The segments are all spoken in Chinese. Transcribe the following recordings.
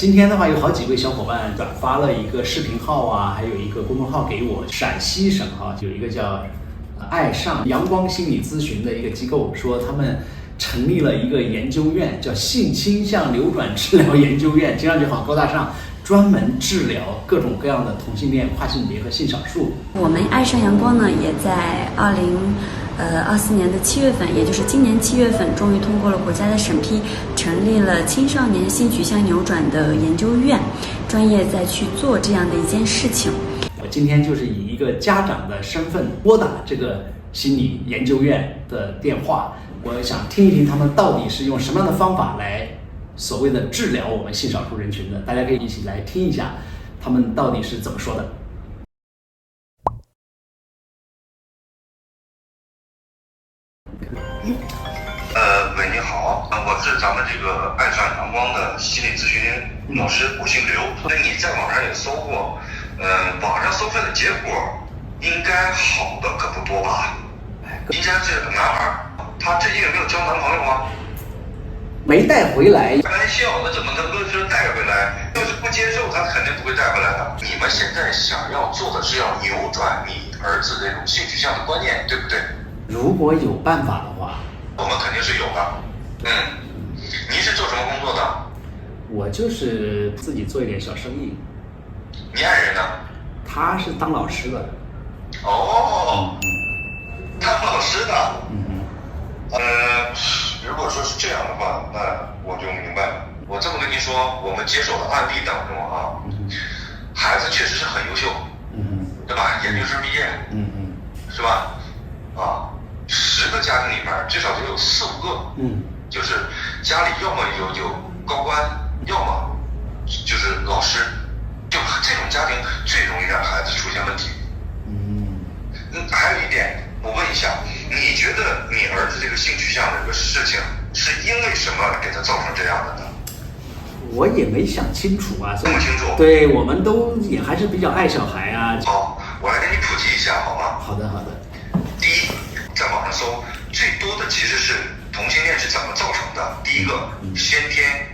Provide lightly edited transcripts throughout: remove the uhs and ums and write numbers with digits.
今天的话，有好几位小伙伴转发了一个视频号啊，还有一个公众号给我。陕西省有一个叫爱上阳光心理咨询的一个机构，说他们成立了一个研究院，叫性倾向扭转治疗研究院，听上去好高大上，专门治疗各种各样的同性恋、跨性别和性少数。我们爱上阳光呢，也在2024年的7月份，也就是今年7月份，终于通过了国家的审批，成立了青少年性取向扭转的研究院，专业在去做这样的一件事情。我今天就是以一个家长的身份拨打这个心理研究院的电话，我想听一听他们到底是用什么样的方法来所谓的治疗我们性少数人群的，大家可以一起来听一下他们到底是怎么说的。喂，你好，我是咱们这个爱上阳光的心理咨询老师，我姓刘。那你在网上也搜过，网上搜出来的结果应该好的可不多吧？应该是男孩，他最近有没有交男朋友啊？没带回来。开玩笑，那怎么能够说带回来？要是不接受，他肯定不会带回来的。你们现在想要做的是要扭转你儿子这种性取向的观念，对不对？如果有办法的话，我们肯定是有的。您是做什么工作的？我就是自己做一点小生意。你爱人呢？他是当老师的。哦，当老师的。如果说是这样的话，那我就明白了。我这么跟您说，我们接手的案例当中孩子确实是很优秀，对吧？研究生毕业，是吧？10个家庭里面至少得有4、5个，就是家里要么有高官，要么就是老师，就这种家庭最容易让孩子出现问题。还有一点，我问一下，你觉得你儿子这个性取向这个事情是因为什么给他造成这样的呢？我也没想清楚啊，这么清楚？对，我们都也还是比较爱小孩啊。好，我来给你普及一下，好吗？好的。第一，在网上搜最多的其实是同性恋是怎么造成的。第一个，先天，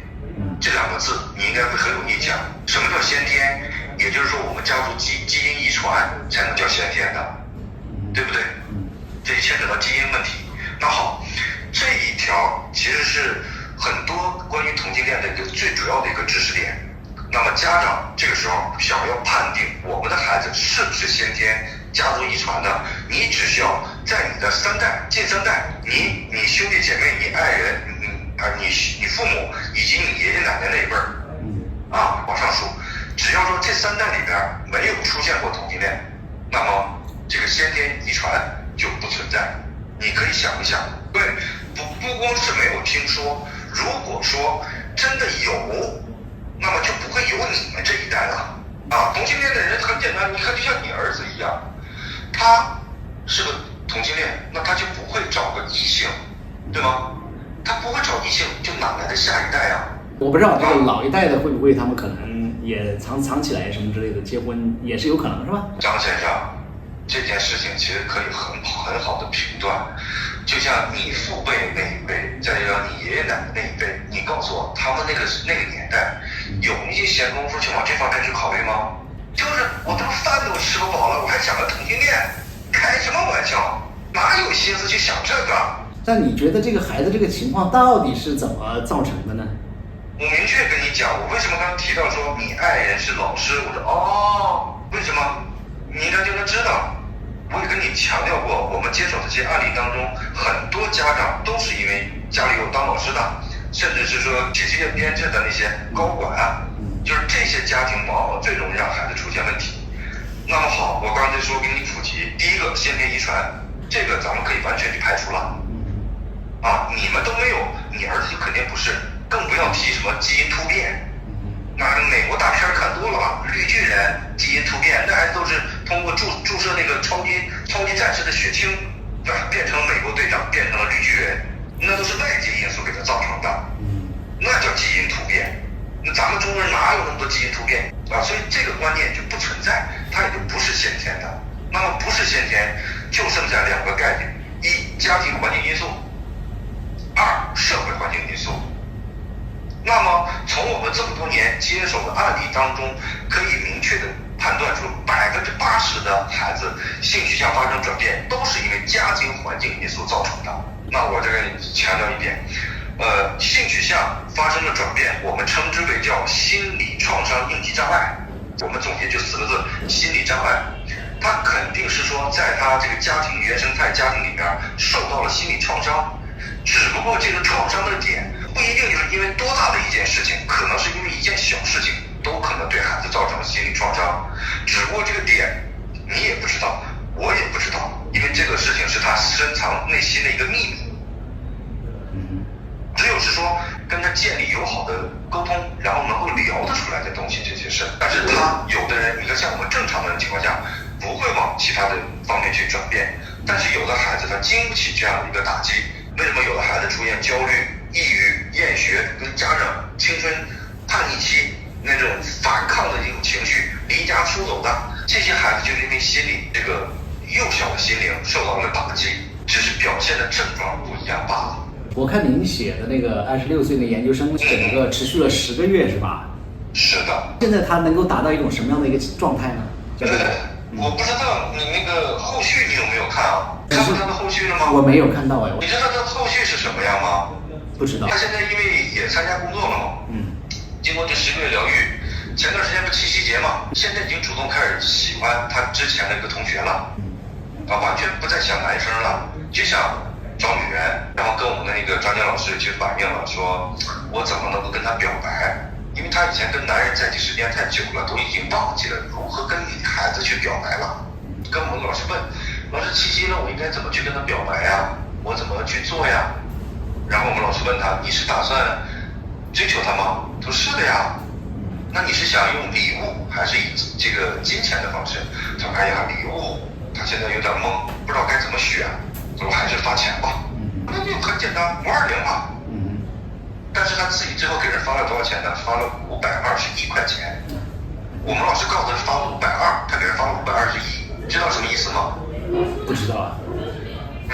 这2个字你应该会很有印象。什么叫先天？也就是说我们家族基因遗传才能叫先天的，对不对？这就牵扯到基因问题。那好，这一条其实是很多关于同性恋的一个最主要的一个知识点。那么家长这个时候想要判定我们的孩子是不是先天家族遗传的，你只需要在你的近3代，你兄弟姐妹、你爱人、你父母以及你爷爷奶奶那一辈儿，往上数，只要说这3代里边没有出现过同性恋，那么这个先天遗传就不存在。你可以想一想，对，不光是没有听说，如果说真的有，那么就不会有你们这一代了。同性恋的人很简单，你看就像你儿子一样，他是个同性恋，那他就不会找个异性，对吗？他不会找异性，就哪来的下一代啊？我不知道这个老一代的会不会他们可能也藏起来什么之类的，结婚也是有可能，是吧？张先生，这件事情其实可以很好的评断，就像你父辈那一辈，再加上你爷爷奶奶那一辈，你告诉我，他们那个年代有那些闲工夫去往这方面去考虑吗？就是我当饭都吃不饱了，我还想着同性恋，开什么玩笑？哪有心思去想这个？但你觉得这个孩子这个情况到底是怎么造成的呢？我明确跟你讲，我为什么刚刚提到说你爱人是老师，我说为什么？你应该就能知道。我也跟你强调过，我们接手的这些案例当中，很多家长都是因为家里有当老师的，甚至是说企事业编制的那些高管就是这些家庭往往最容易让孩子出现问题。那么好，我刚才说给你普及，第一个先天遗传，这个咱们可以完全去排除了。你们都没有，你儿子就肯定不是，更不要提什么基因突变。那美国大片看多了吧，绿巨人基因突变，那还都是通过注射那个超级战士的血清，变成美国队长，变成了绿巨人，那都是外界因素给他造成的，那叫基因突变。那咱们中国人哪有那么多基因突变所以这个观念就不存在，它也就不是先天的。那么不是先天，就剩下2个概念：一，家庭环境因素；2，社会环境因素。那么从我们这么多年接手的案例当中，可以明确的判断出80%的孩子性取向发生转变都是因为家庭环境因素造成的。那我这个强调一点，性取向发生的转变，我们称之为叫心理创伤应激障碍。我们总结就4个字：心理障碍。他肯定是说，在他这个家庭原生态家庭里面受到了心理创伤，只不过这个创伤的点不一定就是因为多大的一件事情，可能是因为一件小事情，都可能对孩子造成心理创伤。只不过这个点你也不知道，我也不知道，因为这个事情是他深藏内心的一个秘密。只有是说跟他建立友好的沟通，然后能够聊得出来的东西，这些事。但是他有的人，你看像我们正常的人情况下，不会往其他的方面去转变。但是有的孩子他经不起这样的一个打击。为什么有的孩子出现焦虑、抑郁、厌学，跟家长青春叛逆期那种反抗的一种情绪，离家出走的这些孩子，就是因为心理这个幼小的心灵受到了打击，只是表现的症状不一样罢了。我看您写的那个26岁的研究生，整个持续了10个月，是吧？是的。现在他能够达到一种什么样的一个状态呢？我不知道你那个后续你有没有看啊？看过他的后续了吗？我没有看到哎。你知道他的后续是什么样吗？不知道。他现在因为也参加工作了嘛，经过这10个月疗愈，前段时间不七夕节嘛，现在已经主动开始喜欢他之前的一个同学了，完全不再想男生了，就想找女人，然后跟我们的那个专家老师去反映了，说我怎么能够跟他表白？因为他以前跟男人在一起时间太久了，都已经忘记了如何跟女孩子去表白了。跟我们老师问，老师七夕了，我应该怎么去跟他表白呀？我怎么去做呀？然后我们老师问他，你是打算追求他吗？他说是的呀。那你是想用礼物还是以这个金钱的方式？他说哎呀，礼物，他现在有点懵，不知道该怎么选。他说还是发钱吧。那就很简单，520嘛。但是他自己最后给人发了多少钱呢？发了521块钱。我们老师告诉他发了520，他给人发了521，知道什么意思吗？不知道啊。520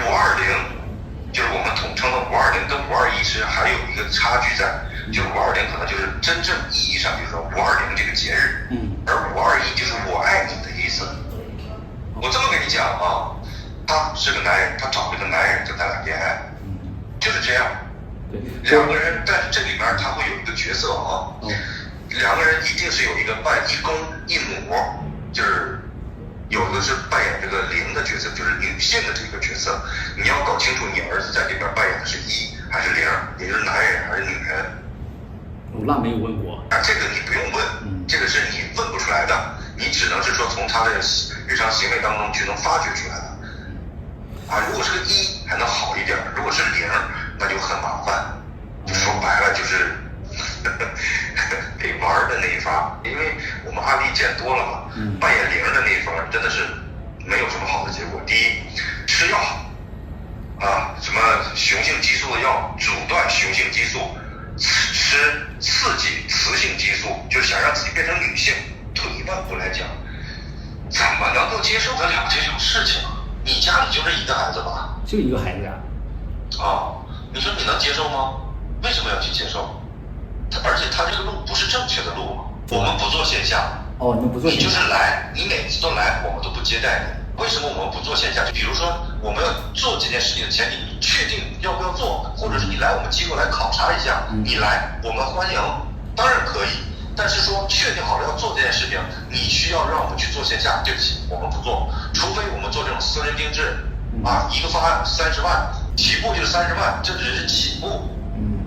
就是我们统称的520，跟521是还有一个差距在，就是520可能就是真正意义上就是说520这个节日，而521就是我爱你的意思。我这么跟你讲啊，他是个男人，他找了个男人跟他俩恋爱，就是这样。两个人，但是这里面他会有一个角色啊，两个人一定是有一个扮一公一母，就是有的是扮演这个零的角色，就是女性的这个角色。你要搞清楚你儿子在里边扮演的是1还是0，也就是男人还是女人。那没有问过。这个你不用问，这个是你问不出来的，你只能是说从他的日常行为当中去能发掘出来的。如果是个1还能好一点，如果是0。那就很麻烦，就说白了就是得玩的那一方，因为我们案例见多了嘛，扮演0的那一方真的是没有什么好的结果。第一，吃药什么雄性激素的药，阻断雄性激素，吃刺激雌性激素，就是想让自己变成女性。退一万步来讲，怎么能够接受得了这种事情？你家里就这一个孩子吧？就一个孩子呀。你说你能接受吗？为什么要去接受？而且他这个路不是正确的路。我们不做线下。你们不做线下。你就是来，你每次都来，我们都不接待你。为什么我们不做线下？就比如说我们要做这件事情的前提，你确定要不要做，或者是你来我们机构来考察一下，你来我们欢迎，当然可以。但是说确定好了要做这件事情，你需要让我们去做线下，对不起，我们不做，除非我们做这种私人定制，一个方案30万。起步就是30万，这只是起步。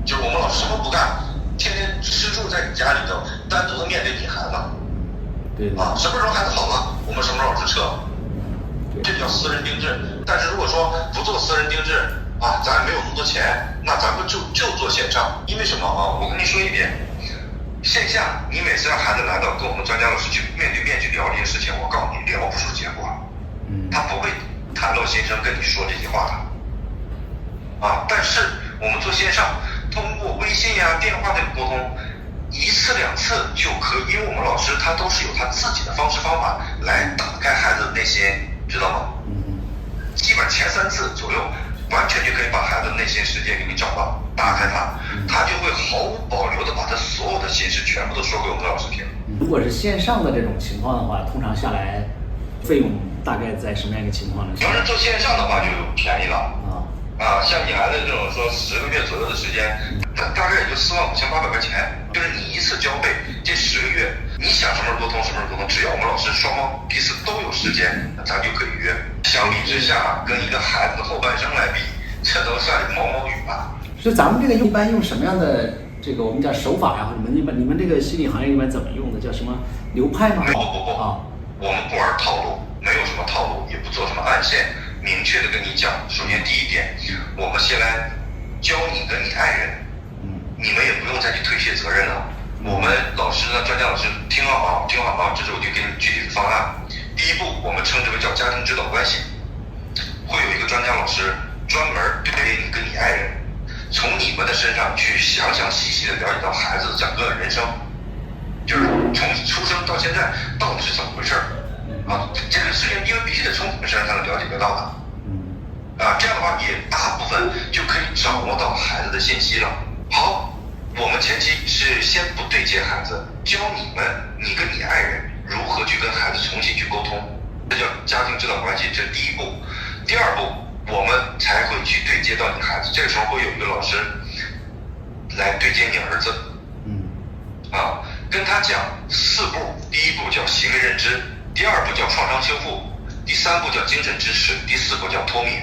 就是我们老师什么不干，天天吃住在你家里头，单独的面对你孩子。什么时候孩子好了，我们什么时候老师撤。这叫私人定制。但是如果说不做私人定制咱也没有那么多钱，那咱们就做线上。因为什么我跟你说一遍，线下你每次让孩子来到跟我们专家老师去面对面去聊这些事情，我告诉你聊不出结果。他不会袒露心声跟你说这些话的。但是我们做线上，通过微信电话的沟通，1次2次就可以，因为我们老师他都是有他自己的方式方法来打开孩子的内心，知道吗？基本前3次左右，完全就可以把孩子的内心世界给你找到，打开他，他就会毫无保留的把他所有的心事全部都说给我们老师听。如果是线上的这种情况的话，通常下来费用大概在什么样一个情况呢？要是做线上的话就便宜了像你孩子这种说10个月左右的时间，大概也就45800块钱，就是你一次交费，这10个月你想什么时候沟通什么时候沟通，只要我们老师双方彼此都有时间，咱就可以约。相比之下，跟一个孩子的后半生来比，这都算毛毛雨吧。是咱们这个一般用什么样的这个我们叫手法呀？你们这个心理行业一般怎么用的？叫什么流派吗？不，我们不玩套路，没有什么套路，也不做什么暗线，明确的跟你讲。首先第一点，我们先来教你跟你爱人，你们也不用再去推卸责任了。我们老师呢，专家老师听好啊，这是我就给你具体的方案。第一步，我们称之为叫家庭指导关系，会有一个专家老师专门对你跟你爱人，从你们的身上去详细细的了解到孩子的整个人生，就是从出生到现在到底是怎么回事这个事情因为必须得从你们身上才能了解得到的这样的话也大部分就可以掌握到孩子的信息了。好，我们前期是先不对接孩子，教你跟你爱人如何去跟孩子重新去沟通，这叫家庭指导关系，这是第一步。第二步，我们才会去对接到你孩子，这个时候会有一个老师来对接你儿子跟他讲4步，第一步叫行为认知，第二步叫创伤修复，第三步叫精神支持，第4步叫脱敏。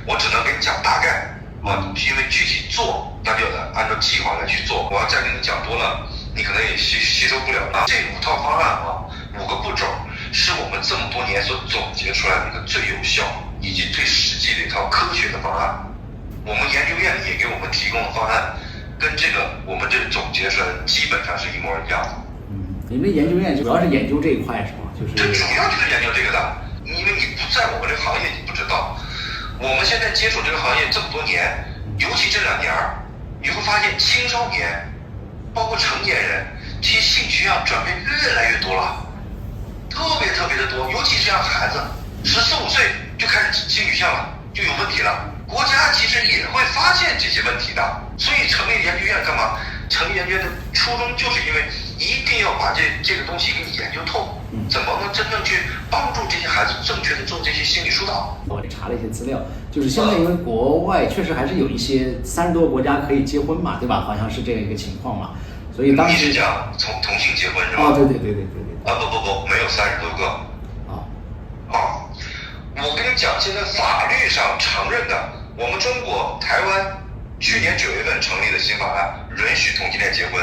我只能给你讲大概因为具体做那就得按照计划来去做，我要再跟你讲多了你可能也吸收不了这5套方案5个步骤是我们这么多年所总结出来的一个最有效以及最实际的一套科学的方案。我们研究院也给我们提供的方案跟这个我们这总结出来的基本上是一模一样的。你们研究院主要是研究这一块是吗？这主要就是研究这个的，因为你不在我们这个行业你不知道。我们现在接触这个行业这么多年，尤其这2年你会发现青少年包括成年人这些性取向转变越来越多了，特别的多，尤其是像孩子14、15岁就开始性取向了，就有问题了。国家其实也会发现这些问题的，所以成立研究院干嘛？成立研究院的初衷就是因为一定要把这个东西给你研究透，怎么能真正去帮助这些孩子正确的做这些心理疏导。我查了一些资料，就是现在因为国外确实还是有一些30多个国家可以结婚嘛，对吧？好像是这样一个情况嘛，所以当时你是讲同性结婚是吧？对。不，没有30多个。我跟你讲，现在法律上承认的，我们中国台湾去年9月份成立的新法案允许同性恋结婚。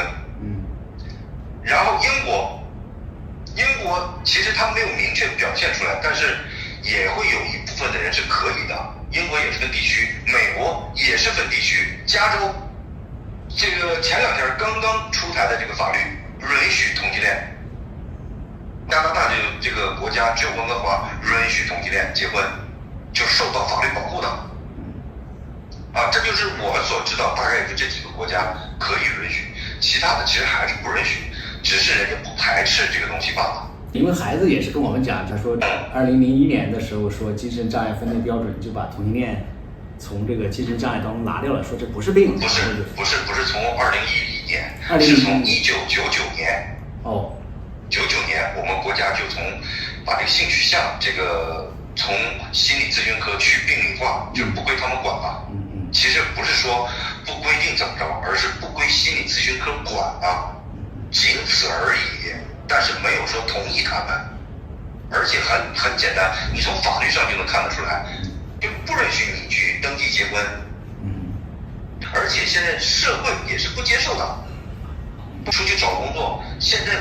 然后英国其实他没有明确表现出来，但是也会有一部分的人是可以的。英国也是分地区，美国也是分地区，加州这个前2天刚刚出台的这个法律允许同性恋。加拿大这个国家只有温哥华允许同性恋结婚，就受到法律保护的。这就是我们所知道大概就这几个国家可以允许，其他的其实还是不允许，只是人家不排斥这个东西罢了。因为孩子也是跟我们讲，他说2001年的时候说精神障碍分类标准就把同性恋从这个精神障碍当中拿掉了，说这不是病。不是从2011年，是从1999年。99年我们国家就把这个性取向这个从心理咨询科去病理化，就不归他们管了。其实不是说不规定怎么着，而是不归心理咨询科管了，仅此而已。但是没有说同意他们，而且很简单，你从法律上就能看得出来，就不允许你去登记结婚。而且现在社会也是不接受的。出去找工作，现在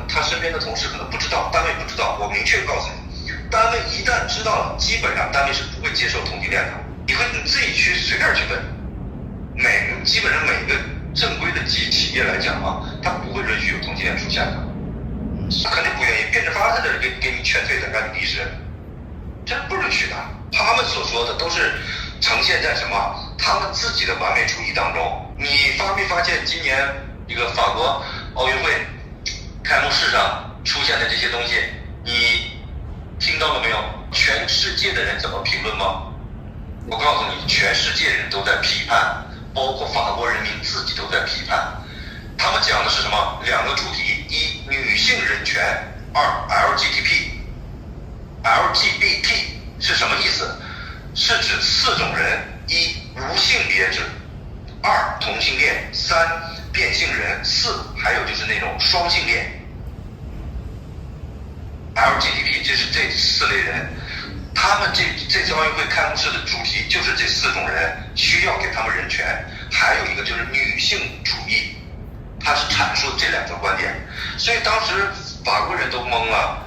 他身边的同事可能不知道，单位不知道，我明确告诉你，单位一旦知道了，基本上单位是不会接受同性恋的。你自己去随便去问，基本上每个正规的企业来讲他不会允许有同性恋出现的，他肯定不愿意，变着法在这给你劝退的，让你离职，这不允许的。他们所说的都是呈现在什么？他们自己的完美主义当中。你发没发现今年这个法国奥运会开幕式上出现的这些东西，你听到了没有？全世界的人怎么评论吗？我告诉你，全世界人都在批判，包括法国人民自己都在批判。他们讲的是什么？两个主题：一，女性人权；二 LGBT 是什么意思？是指4种人：一，无性别者；二，同性恋；三，变性人；四，还有就是那种双性恋。LGBT 这是这4类人，他们这次奥运会开幕式的主题就是这4种人，需要给他们人权。还有一个就是女性主义，他是阐述这2个观点。所以当时法国人都懵了，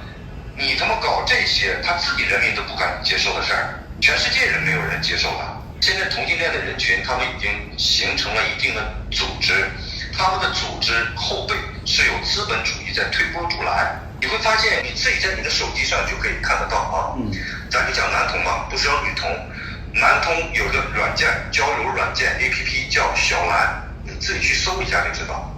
你他妈搞这些他自己人民都不敢接受的事儿，全世界人没有人接受的。现在同性恋的人群他们已经形成了一定的组织，他们的组织后背是有资本主义在推波助澜。你会发现你自己在你的手机上就可以看得到啊。咱就讲男同嘛，不是有女同。男同有个软件，交友软件 APP 叫小蓝，你自己去搜一下就知道。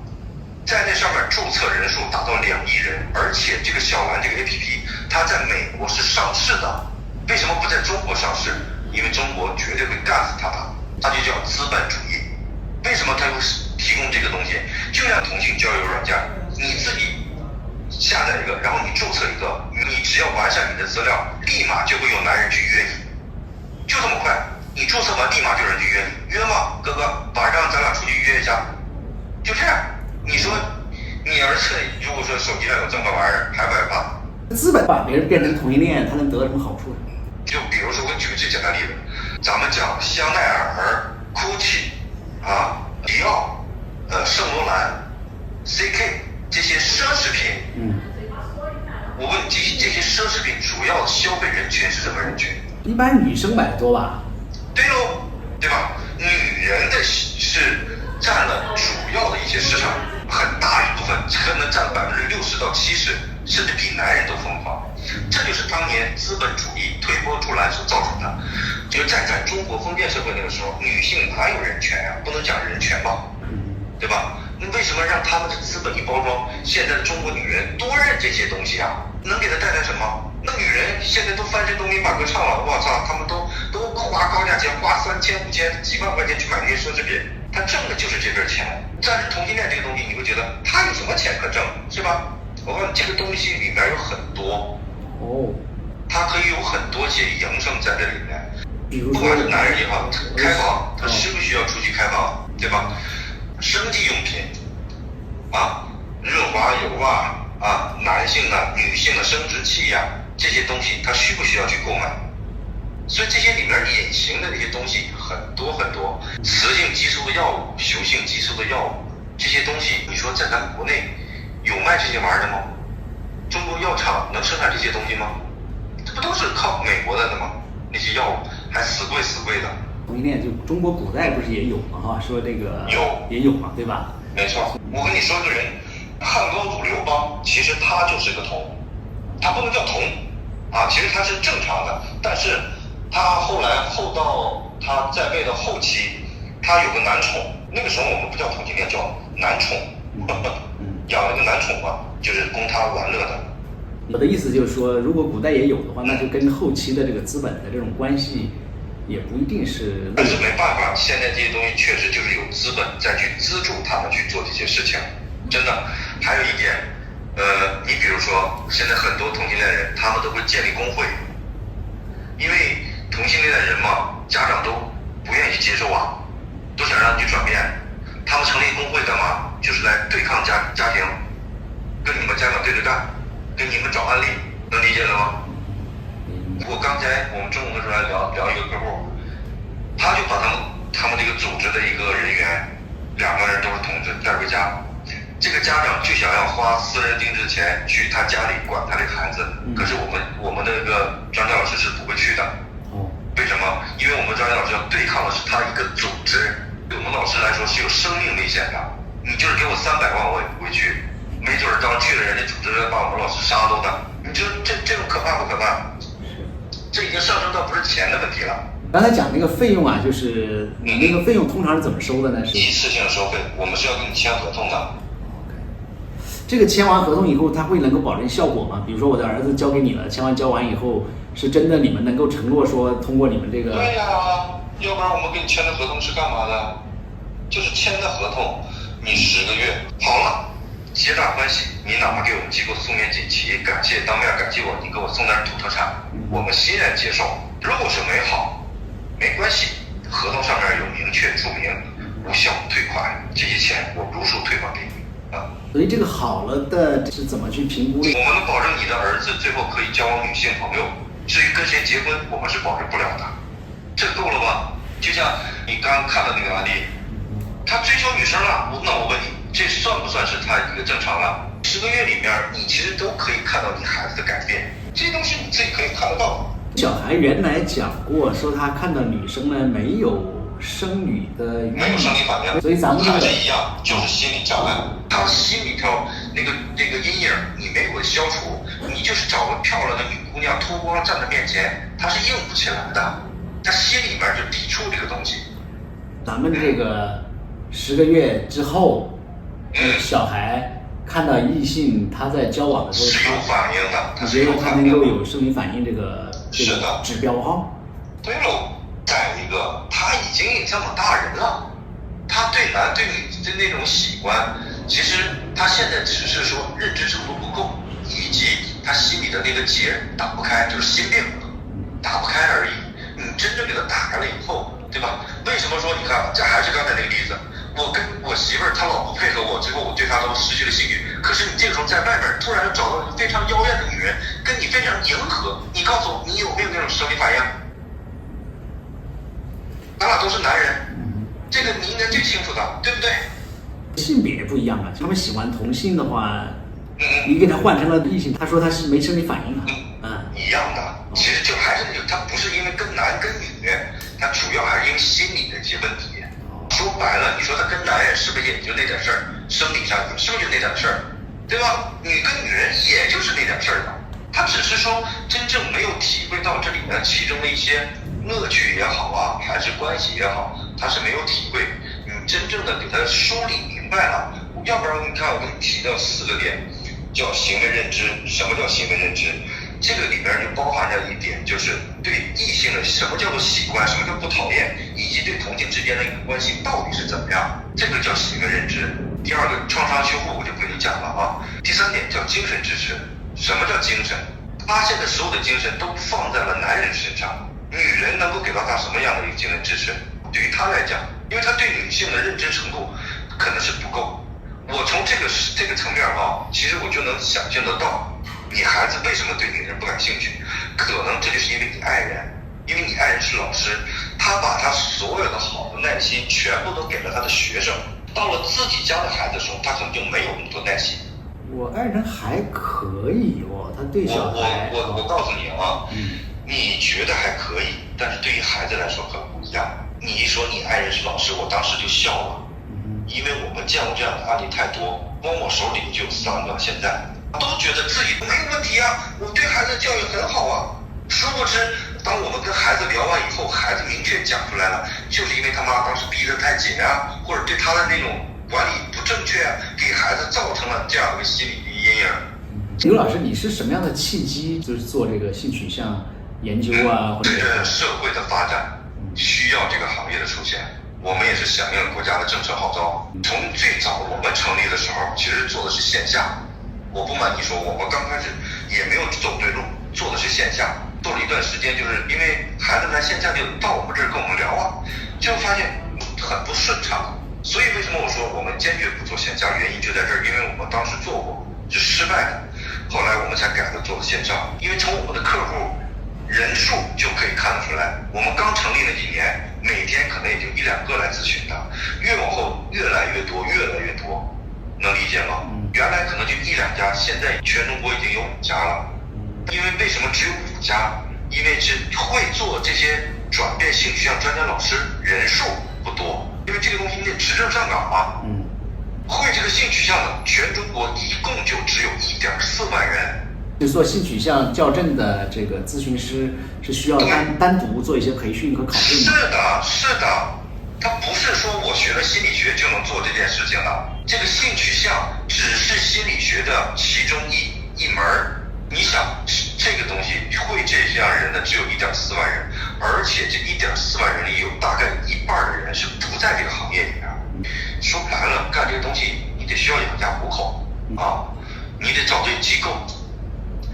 在那上面注册人数达到2亿人，而且这个小蓝这个 APP 它在美国是上市的，为什么不在中国上市？因为中国绝对会干死它的，它就叫资本主义。为什么它会提供这个东西？就像同性交友软件，你自己下载一个，然后你注册一个，你只要完善你的资料，立马就会有男人去约你，就这么快。你注册完立马就有人去约你，约吗？哥哥，晚上咱俩出去约一下，就这样。你说你儿子如果说手机上有这么个玩意儿，害不害怕？资本把别人变成同性恋，他能得什么好处？就比如说，我举个最简单的例子，咱们讲香奈儿、GUCCI 啊、迪奥、圣罗兰、CK 这些奢侈品。我问你，这些奢侈品主要的消费人群是什么人群？一般女生买的多吧？对喽，对吧？女人的是占了主要的一些市场，很大一部分，可能占60%到70%，甚至比男人都疯狂。这就是当年资本主义推波助澜所造成的。就是在咱中国封建社会那个时候，女性哪有人权呀？不能讲人权吧，对吧？那为什么让他们的资本一包装，现在的中国女人多认这些东西啊？能给她带来什么？那女人现在都翻身都没马歌唱了，我操，他们都花高价钱，花3000、5000、几万块钱去买那些奢侈品，他挣的就是这份钱。但是同性恋这个东西，你会觉得他有什么钱可挣，是吧？我告诉你，这个东西里面有很多它可以有很多些营生在这里面。比如不管是男人也好，开房，他需不需要出去开房，对吧？生计用品啊，润滑油啊，男性的、女性的生殖器呀，这些东西他需不需要去购买？所以这些里面隐形的这些东西很多很多，雌性激素的药物、雄性激素的药物，这些东西你说在咱国内有卖这些玩意儿的吗？中国药厂能生产这些东西吗？这不都是靠美国的吗？那些药物还死贵的。同性恋就中国古代不是也有吗？哈，说这个也有嘛，对吧？没错，我跟你说个人，汉高祖刘邦，其实他就是个同，他不能叫同啊，其实他是正常的，但是他后到他在位的后期，他有个男宠，那个时候我们不叫同性恋，叫男宠，养了个男宠嘛，就是供他玩乐的。我的意思就是说，如果古代也有的话，那就跟后期的这个资本的这种关系也不一定是。但是没办法，现在这些东西确实就是有资本再去资助他们去做这些事情，真的。还有一点，你比如说，现在很多同性恋人，他们都会建立工会，因为同性恋的人嘛，家长都不愿意去接受啊，都想让你去转变。他们成立工会干嘛？就是来对抗家庭，跟你们家长对着干，给你们找案例，能理解了吗？刚才我们中午的时候来聊一个客户，他就把他们这个组织的一个人员，2个人都是同志带回家，这个家长就想要花私人定制钱去他家里管他这个孩子，可是我们那个张教老师是不会去的。为什么？因为我们张教老师要对抗的是他一个组织，对我们老师来说是有生命危险的。你就是给我300万，我也不会去，没准当去了人家组织把我们老师杀了的。你说这种可怕不可怕？这已经上升到不是钱的问题了。刚才讲那个费用啊，就是你那个费用通常是怎么收的呢？是一次性收费，我们是要跟你签合同的。这个签完合同以后，他会能够保证效果吗？比如说我的儿子交给你了，交完以后，是真的你们能够承诺说通过你们这个？对呀、要不然我们给你签的合同是干嘛的？就是签的合同，你10个月好了，皆大欢喜。你哪怕给我们机构送面锦旗，当面感谢我，你给我送点土特产，我们欣然接受。如果是没好，没关系，合同上面有明确注明无效退款，这些钱我如数退还给你。所以这个好了的是怎么去评估的？我们能保证你的儿子最后可以交往女性朋友，至于跟谁结婚，我们是保证不了的。这够了吧？就像你刚刚看的那个案例，他追求女生了，那我问你，这算不算是他一个正常了？10个月里面，你其实都可以看到你孩子的改变，这些东西你自己可以看得到。小孩原来讲过，说他看到女生呢没有生女的没有生理反应，所以咱们孩子一样，就是心理障碍。他心里头那个阴影你没有消除，你就是找个漂亮的女姑娘脱光站在面前，他是硬不起来的，他心里面就抵触这个东西。咱们这个10个月之后，小孩看到异性，他在交往的时候是有反应的，你觉得他能够有生理反应这个指标哈？对喽。再一个，他已经这么大人了，他对男对女的那种喜欢，其实他现在只是说认知程度不够，以及他心里的那个结打不开，就是心病打不开而已。你真正给他打开了以后，对吧？为什么说你看，这还是刚才那个例子，我跟我媳妇儿，她老不配合我，最后我对她都失去了兴趣。可是你这个时候在外面突然找到一个非常妖艳的女人，跟你非常迎合，你告诉我，你有没有那种生理反应？咱俩都是男人，这个你应该最清楚的，对不对？性别不一样了，他们喜欢同性的话，你给他换成了异性，他说他是没生理反应了，一样的。其实就还是他不是因为跟男跟女，他主要还是因为心理的一些问题。说白了，你说他跟男人是不是也就那点事儿？生理上是不是就那点事儿？对吧？女跟女人也就是那点事儿吧。他只是说真正没有体会到这里面其中的一些乐趣也好啊，还是关系也好，他是没有体会。你真正的给他梳理明白了，要不然你看我给你提到4个点，叫行为认知。什么叫行为认知？这个里边就包含着一点，就是对异性的什么叫做喜欢，什么叫不讨厌，以及对同性之间的一个关系到底是怎么样，这个叫行为认知。第2个创伤修复我就不给你讲了啊。第3点叫精神支持。什么叫精神？他现在所有的精神都放在了男人身上，女人能够给到他什么样的一个精神支持？对于他来讲，因为他对女性的认知程度可能是不够。我从这个层面啊，其实我就能想象得到，你孩子为什么对女人不感兴趣？可能这就是因为你爱人，因为你爱人是老师，他把他所有的好的耐心全部都给了他的学生，到了自己家的孩子的时候，他可能就没有那么多耐心。我爱人还可以哦，他对小孩，我告诉你啊，你觉得还可以，但是对于孩子来说可不一样。你一说你爱人是老师，我当时就笑了，因为我们见过这样的案例太多，光我手里就有3个，现在都觉得自己没有问题啊，我对孩子的教育很好啊。殊不知，当我们跟孩子聊完以后，孩子明确讲出来了，就是因为他妈当时逼得太紧啊，或者对他的那种管理不正确啊，给孩子造成了这样的一个心理的阴影。刘老师，你是什么样的契机，就是做这个性取向研究啊？随着社会的发展，需要这个行业的出现，我们也是响应国家的政策号召。从最早我们成立的时候，其实做的是线下。我不瞒你说，我们刚开始也没有走对路，做的是线下。做了一段时间，就是因为孩子来线下就到我们这儿跟我们聊啊，就发现很不顺畅。所以为什么我说我们坚决不做线下，原因就在这儿，因为我们当时做过是失败的，后来我们才改了做线上。因为从我们的客户人数就可以看得出来，我们刚成立那几年，每天可能也就1、2个来咨询的，越往后越来越多，越来越多，能理解吗？原来可能就1、2家，现在全中国已经有5家了。因为为什么只有5家？因为是会做这些转变性取向专家老师人数不多，因为这个东西你得持证上岗嘛。会这个性取向的全中国一共就只有1.4万人。就做性取向校正的这个咨询师是需要单独做一些培训和考试吗？是的，它不是说我学了心理学就能做这件事情的。这个性取向只是心理学的其中一门儿。你想，这个东西会这样人的只有1.4万人，而且这1.4万人里有大概1半的人是不在这个行业里面。说白了，干这个东西你得需要养家糊口啊，你得找对机构，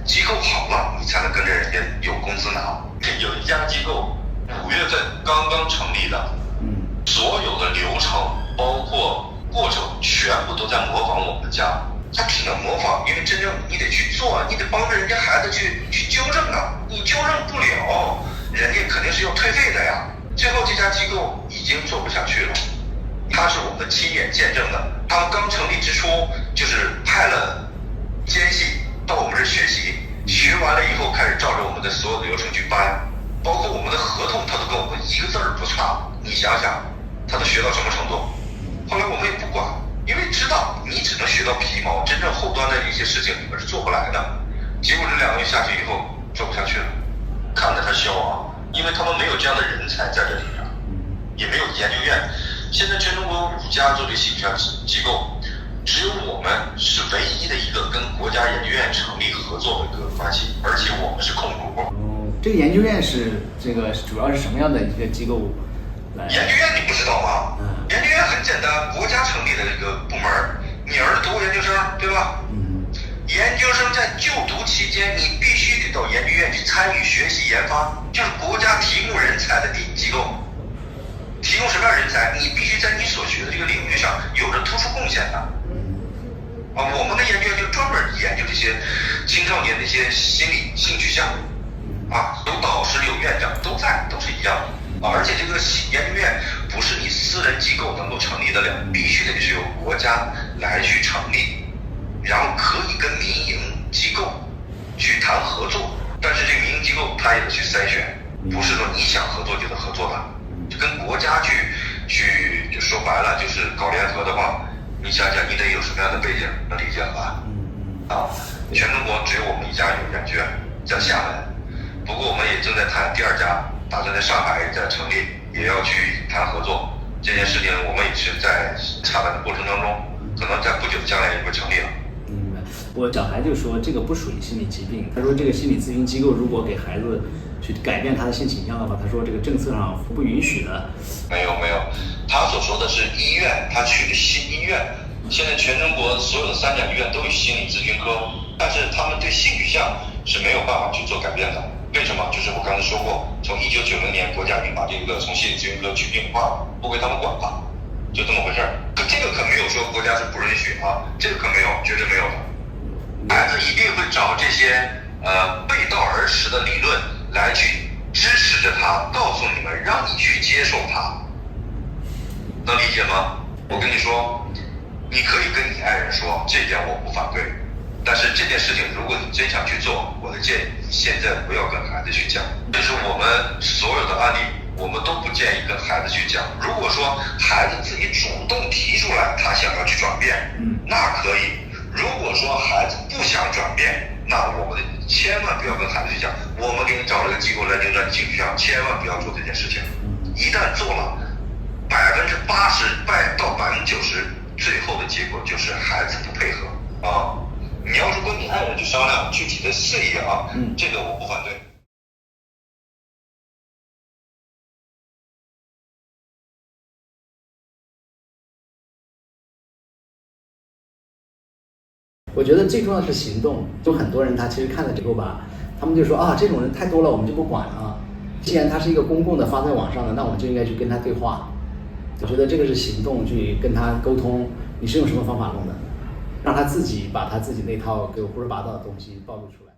机构好了，你才能跟着人家有工资拿。有一家机构5月份刚刚成立的，所有的流程包括过程全部都在模仿我们家。他只能模仿，因为真正你得去做，你得帮着人家孩子去纠正啊，你纠正不了，人家肯定是要退费的呀。最后这家机构已经做不下去了，他是我们亲眼见证的。他们刚成立之初就是派了奸细到我们这学习，学完了以后开始照着我们的所有的流程去搬，包括我们的合同他都跟我们一个字儿不差。你想想，他都学到什么程度？后来我们也不管。因为知道你只能学到皮毛，真正后端的一些事情你们是做不来的。结果这2个月下去以后做不下去了，看着他消亡，因为他们没有这样的人才在这里边，也没有研究院。现在全中国5家做这性取向机构，只有我们是唯一的一个跟国家研究院成立合作的一个关系，而且我们是控股。这个研究院是主要是什么样的一个机构来？研究院你不知道吗？研究院很简单，国家成立的一个部门。你儿子读过研究生，对吧？研究生在就读期间，你必须得到研究院去参与学习研发，就是国家提供人才的机构。提供什么样人才？你必须在你所学的这个领域上有着突出贡献的。我们的研究院就专门研究这些青少年的一些心理性取向，有导师有院长都在，都是一样的。而且这个研究院不是你私人机构能够成立得了，必须得是由国家来去成立，然后可以跟民营机构去谈合作，但是这个民营机构它也得去筛选，不是说你想合作就能合作的，就跟国家去就说白了就是搞联合的话，你想想你得有什么样的背景，能理解了吧？全中国只有我们1家有研究院在厦门，不过我们也正在谈第2家。打算在上海在成立，也要去谈合作。这件事情我们也是在洽谈的过程当中，可能在不久的将来也会成立了。我小孩就说这个不属于心理疾病，他说这个心理咨询机构如果给孩子去改变他的性倾向的话，他说这个政策上不允许的。没有，他所说的是医院，他去的新医院。现在全中国所有的3甲医院都有心理咨询科，但是他们对性取向是没有办法去做改变的。为什么？就是我刚才说过，从1990年国家已经把这个从心理咨询科去病化，不归他们管了，就这么回事儿。这个可没有说国家是不允许啊，这个可没有，绝对没有的。孩子一定会找这些背道而驰的理论来去支持着他，告诉你们，让你去接受他，能理解吗？我跟你说，你可以跟你爱人说，这点我不反对。但是这件事情，如果你真想去做，我的建议现在不要跟孩子去讲。这是我们所有的案例，我们都不建议跟孩子去讲。如果说孩子自己主动提出来，他想要去转变，那可以。如果说孩子不想转变，那我们千万不要跟孩子去讲。我们给你找了个机构来扭转性取向，千万不要做这件事情。一旦做了，80%到90%，最后的结果就是孩子不配合啊。你要是跟你爱人去商量具体的事宜啊，这个我不反对。我觉得最重要的是行动。就很多人他其实看了之后吧，他们就说这种人太多了，我们就不管啊。既然他是一个公共的发在网上的，那我们就应该去跟他对话。我觉得这个是行动去跟他沟通，你是用什么方法弄的？让他自己把他自己那套给我胡说八道的东西暴露出来。